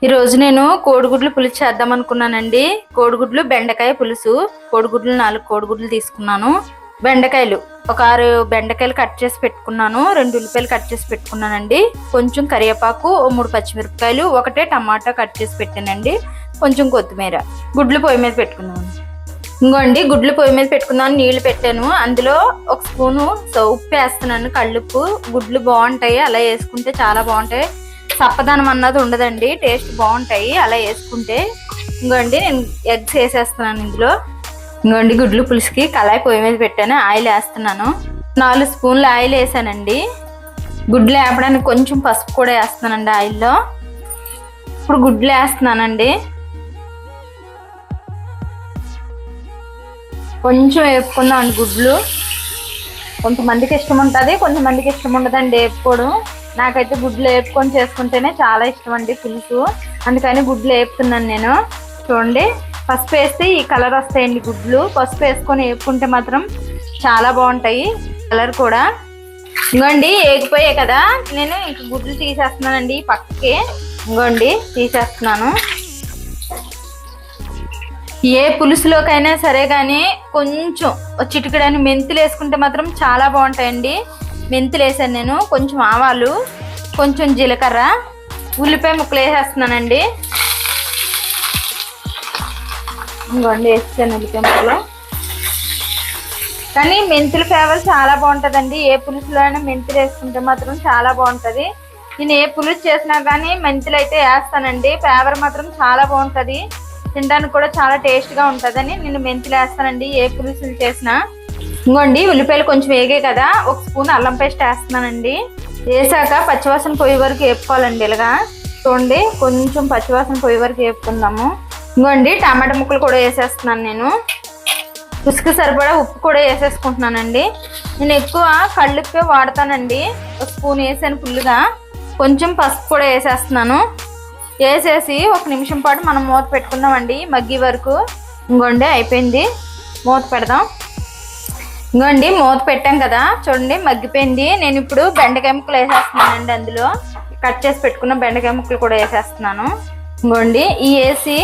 ఈ రోజు నేను కోడిగుడ్లు పులుసు చేద్దాం అనుకున్నానండి. కోడిగుడ్లు బెండకాయ పులుసు. కోడిగుడ్లు 4 కోడిగుడ్లు తీసుకున్నాను. బెండకాయలు ఒక 6 బెండకాయలు కట్ చేసి పెట్టుకున్నాను. 2 ఉల్లిపాయలు కట్ చేసి పెట్టుకున్నానండి. కొంచెం కరివేపాకు, 3 పచ్చిమిరపకాయలు, 1 టమాటా కట్ చేసి పెట్టానండి. కొంచెం కొత్తిమీర. గుడ్లు పొయ్యి మీద పెట్టుకున్నాను. ఇంకోండి గుడ్లు పొయ్యి మీద పెట్టుకున్నాను. నీళ్లు పెట్టాను. అందులో 1 స్పూను ఉప్పు వేస్తున్నాను. కళ్ళుప్పు. గుడ్లు బాగుంటాయి, అలా వేసుకుంటే చాలా బాగుంటాయి. సప్పదనం అన్నది ఉండదండి, టేస్ట్ బాగుంటాయి అలా వేసుకుంటే. ఇంకోండి నేను ఎగ్స్ వేసేస్తున్నాను ఇందులో. ఇంకోండి గుడ్లు పులుసుకి కళాయి పొయ్యి మీద పెట్టాను. ఆయిల్ వేస్తున్నాను. 4 స్పూన్లు ఆయిల్ వేసానండి. గుడ్లు వేపడానికి కొంచెం పసుపు కూడా వేస్తున్నానండి ఆయిల్లో. ఇప్పుడు గుడ్లు వేస్తున్నానండి. కొంచెం వేపుకుందామండి గుడ్లు. కొంతమందికి ఇష్టం ఉంటుంది, కొంతమందికి ఇష్టం ఉండదండి వేపుకోవడం. నాకైతే గుడ్లు వేపుకొని చేసుకుంటేనే చాలా ఇష్టం అండి పులుసు. అందుకని గుడ్లు వేపుతున్నాను నేను. చూడండి, పసుపు వేస్తే ఈ కలర్ వస్తాయండి గుడ్లు. పసుపు వేసుకొని వేపుకుంటే మాత్రం చాలా బాగుంటాయి కలర్ కూడా. ఇంకోండి వేగిపోయాయి కదా, నేను ఇంక గుడ్లు తీసేస్తున్నానండి పక్కకి. ఇంకోండి తీసేస్తున్నాను. ఏ పులుసులోకైనా సరే కానీ కొంచెం చిటికడని మెంతులు వేసుకుంటే మాత్రం చాలా బాగుంటాయండి. మెంతులు వేసాను నేను. కొంచెం ఆవాలు, కొంచెం జీలకర్ర, ఉల్లిపాయ ముక్కలు వేసేస్తున్నానండి. ఇంకోండి వేసాను ఉల్లిపాయ ముక్కలు. కానీ మెంతుల ఫ్లేవర్ చాలా బాగుంటుందండి. ఏ పులుసులో అయినా మెంతులు వేసుకుంటే మాత్రం చాలా బాగుంటుంది. నేను ఏ పులుసు చేసినా కానీ మెంతులు అయితే వేస్తానండి. ఫ్లేవర్ మాత్రం చాలా బాగుంటుంది, తినడానికి కూడా చాలా టేస్ట్గా ఉంటుందని నేను మెంతులు వేస్తానండి ఏ పులుసులు చేసినా. ఇంకోండి ఉల్లిపాయలు కొంచెం వేగాయి కదా, 1 స్పూన్ అల్లం పేస్ట్ వేస్తున్నానండి. వేసాక పచ్చివాసన పొయ్యి వరకు వేపుకోవాలండి. ఇలాగా చూడండి, కొంచెం పచ్చివాసన పొయ్యి వరకు వేపుకుందాము. ఇంకోండి టమాటా ముక్కలు కూడా వేసేస్తున్నాను నేను. రుచికి సరిపడా ఉప్పు కూడా వేసేసుకుంటున్నానండి. నేను ఎక్కువ కళ్ళుప్పే వాడతానండి. 1 స్పూన్ వేసాను ఫుల్గా. కొంచెం పసుపు కూడా వేసేస్తున్నాను. వేసేసి 1 నిమిషం పాటు మనం మూత పెట్టుకుందామండి మగ్గి వరకు. ఇంకోండి అయిపోయింది, మూత పెడదాం. ఇంకోండి మూత పెట్టాం కదా, చూడండి మగ్గిపోయింది. నేను ఇప్పుడు బెండకాయ ముక్కలు వేసేస్తున్నానండి. అందులో కట్ చేసి పెట్టుకున్న బెండకాయ ముక్కలు కూడా వేసేస్తున్నాను. ఇంకోండి ఈ వేసి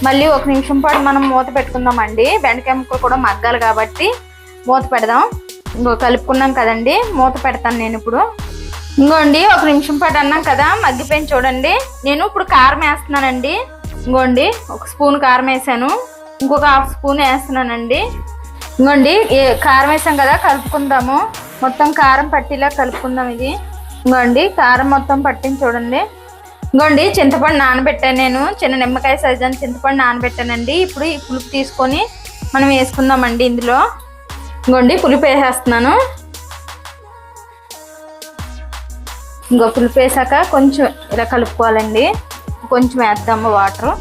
మళ్ళీ 1 నిమిషం పాటు మనం మూత పెట్టుకుందామండి. బెండకాయ ముక్కలు కూడా మగ్గాలి కాబట్టి మూత పెడదాం. ఇంకో కలుపుకున్నాం కదండి, మూత పెడతాను నేను ఇప్పుడు. ఇంకోండి 1 నిమిషం పాటు అన్నాం కదా, మగ్గిపోయింది చూడండి. నేను ఇప్పుడు కారం వేస్తున్నానండి. ఇంకోండి 1 స్పూన్ కారం వేసాను. ఇంకొక 1/2 స్పూన్ వేస్తున్నానండి. ఇంకోండి కారం వేసాం కదా, కలుపుకుందాము. మొత్తం కారం పట్టిలా కలుపుకుందాం ఇది. ఇంకోండి కారం మొత్తం పట్టింది చూడండి. ఇంకోండి చింతపండు నానబెట్టాను నేను. చిన్న నిమ్మకాయ సైజు అని చింతపండు నానబెట్టానండి. ఇప్పుడు ఈ పులుపు తీసుకొని మనం వేసుకుందామండి ఇందులో. ఇంకోండి పులుపు వేసేస్తున్నాను. ఇంకో పులుపు వేసాక కొంచెం ఇలా కలుపుకోవాలండి. కొంచెం వేద్దాము వాటర్.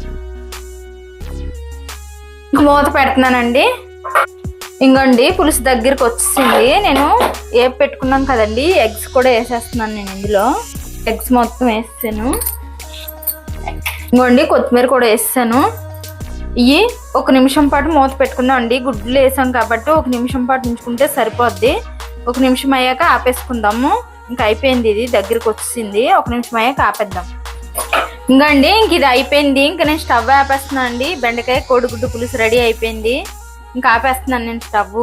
మూత పెడుతున్నానండి. ఇంకోండి పులుసు దగ్గరికి వచ్చేసింది. నేను వేపు పెట్టుకున్నాం కదండి, ఎగ్స్ కూడా వేసేస్తున్నాను నేను ఇందులో. ఎగ్స్ మొత్తం వేసాను. ఇంకోండి కొత్తిమీర కూడా వేసాను. ఇవి 1 నిమిషం పాటు మూత పెట్టుకుందాం అండి. గుడ్లు వేసాం కాబట్టి 1 నిమిషం పాటు ఉంచుకుంటే సరిపోద్ది. 1 నిమిషం అయ్యాక ఆపేసుకుందాము. ఇంకా అయిపోయింది, ఇది దగ్గరికి వచ్చేసింది. 1 నిమిషం అయ్యాక ఆపేద్దాం. ఇంకండి ఇంక ఇది అయిపోయింది. ఇంకా నేను స్టవ్ ఆపేస్తున్నాను అండి. బెండకాయ కోడిగుడ్డు పులుసు రెడీ అయిపోయింది. ఇంకా ఆపేస్తున్నాను నేను స్టవ్.